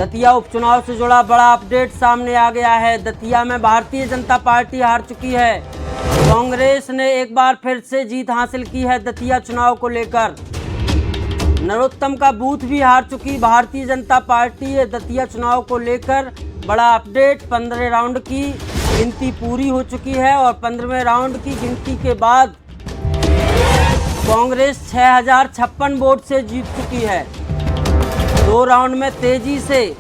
दतिया उपचुनाव से जुड़ा बड़ा अपडेट सामने आ गया है। दतिया में भारतीय जनता पार्टी हार चुकी है। कांग्रेस ने एक बार फिर से जीत हासिल की है। दतिया चुनाव को लेकर नरोत्तम का बूथ भी हार चुकी भारतीय जनता पार्टी है। दतिया चुनाव को लेकर बड़ा अपडेट, 15 राउंड की गिनती पूरी हो चुकी है और 15वें राउंड की गिनती के बाद कांग्रेस 6056 वोट से जीत चुकी है। 2 राउंड में तेजी से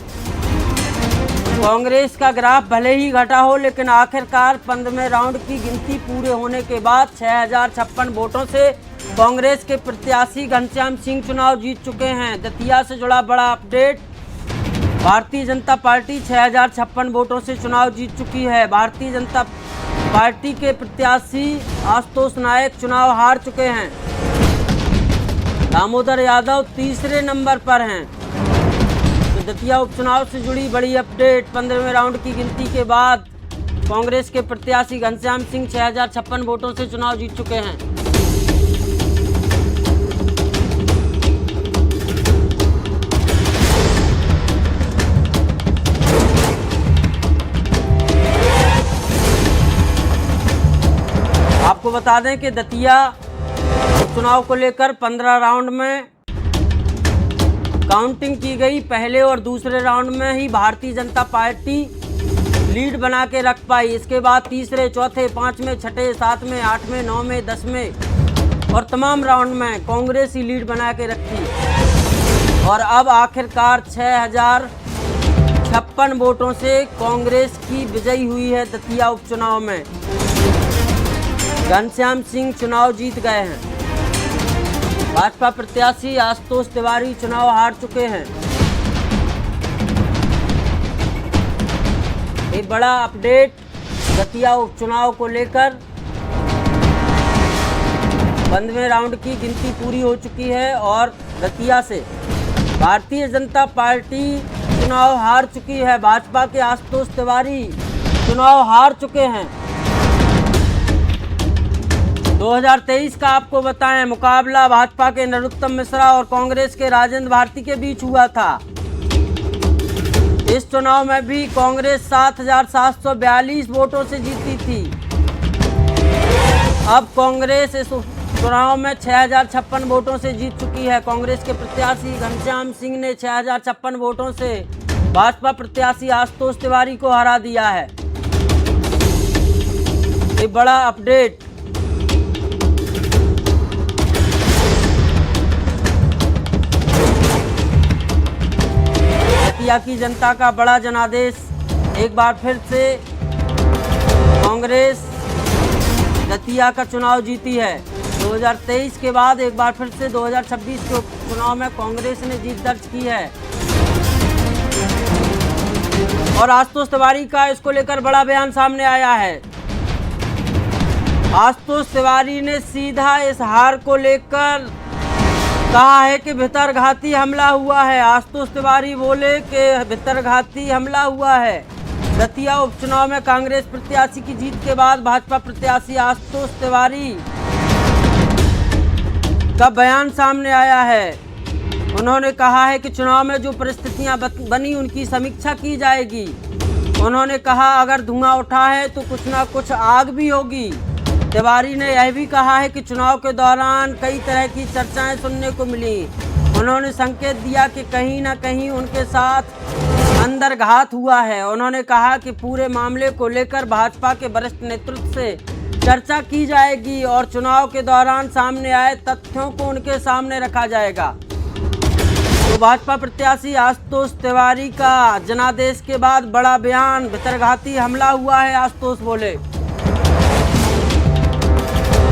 कांग्रेस का ग्राफ भले ही घटा हो, लेकिन आखिरकार 15वें राउंड की गिनती पूरे होने के बाद 6056 वोटों से कांग्रेस के प्रत्याशी घनश्याम सिंह चुनाव जीत चुके हैं। दतिया से जुड़ा बड़ा अपडेट, भारतीय जनता पार्टी 6056 वोटों से चुनाव जीत चुकी है। भारतीय जनता पार्टी के प्रत्याशी आशुतोष नायक चुनाव हार चुके हैं। दामोदर यादव तीसरे नंबर पर हैं। तो दतिया उपचुनाव से जुड़ी बड़ी अपडेट, 15वें राउंड की गिनती के बाद कांग्रेस के प्रत्याशी घनश्याम सिंह 6056 वोटों से चुनाव जीत चुके हैं। आपको बता दें कि दतिया चुनाव को लेकर 15 राउंड में काउंटिंग की गई। पहले और दूसरे राउंड में ही भारतीय जनता पार्टी लीड बना के रख पाई। इसके बाद तीसरे, चौथे, 5वें, 6ठे, 7वें, 8वें, 9वें, 10वें और तमाम राउंड में कांग्रेस ही लीड बना के रखी और अब आखिरकार 6056 वोटों से कांग्रेस की विजयी हुई है। दतिया उपचुनाव में घनश्याम सिंह चुनाव जीत गए हैं। भाजपा प्रत्याशी आशुतोष तिवारी चुनाव हार चुके हैं। एक बड़ा अपडेट दतिया उपचुनाव को लेकर, 15वें राउंड की गिनती पूरी हो चुकी है और दतिया से भारतीय जनता पार्टी चुनाव हार चुकी है। भाजपा के आशुतोष तिवारी चुनाव हार चुके हैं। 2023 का आपको बताएं, मुकाबला भाजपा के नरोत्तम मिश्रा और कांग्रेस के राजेंद्र भारती के बीच हुआ था। इस चुनाव में भी कांग्रेस 7742 वोटों से जीती थी। अब कांग्रेस इस चुनाव में 6056 वोटों से जीत चुकी है। कांग्रेस के प्रत्याशी घनश्याम सिंह ने 6056 वोटों से भाजपा प्रत्याशी आशुतोष तिवारी को हरा दिया है। ये बड़ा अपडेट, दतिया की जनता का बड़ा जनादेश। एक बार फिर से कांग्रेस दतिया का चुनाव जीती है। 2023 के बाद एक बार फिर से 2026 के चुनाव में कांग्रेस ने जीत दर्ज की है और आशुतोष तिवारी का इसको लेकर बड़ा बयान सामने आया है। आशुतोष तिवारी ने सीधा इस हार को लेकर कहा है कि भितरघाती हमला हुआ है। आशुतोष तिवारी बोले कि भितरघाती हमला हुआ है। दतिया उपचुनाव में कांग्रेस प्रत्याशी की जीत के बाद भाजपा प्रत्याशी आशुतोष तिवारी का बयान सामने आया है। उन्होंने कहा है कि चुनाव में जो परिस्थितियां बनी उनकी समीक्षा की जाएगी। उन्होंने कहा अगर धुआं उठा है तो कुछ ना कुछ आग भी होगी। तिवारी ने यह भी कहा है कि चुनाव के दौरान कई तरह की चर्चाएं सुनने को मिली। उन्होंने संकेत दिया कि कहीं ना कहीं उनके साथ अंदर घात हुआ है। उन्होंने कहा कि पूरे मामले को लेकर भाजपा के वरिष्ठ नेतृत्व से चर्चा की जाएगी और चुनाव के दौरान सामने आए तथ्यों को उनके सामने रखा जाएगा। तो भाजपा प्रत्याशी आशुतोष तिवारी का जनादेश के बाद बड़ा बयान, भितरघाती हमला हुआ है, आशुतोष बोले।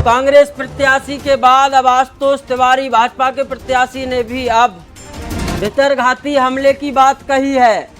कांग्रेस प्रत्याशी के बाद अब आशुतोष तिवारी भाजपा के प्रत्याशी ने भी अब भितरघाती हमले की बात कही है।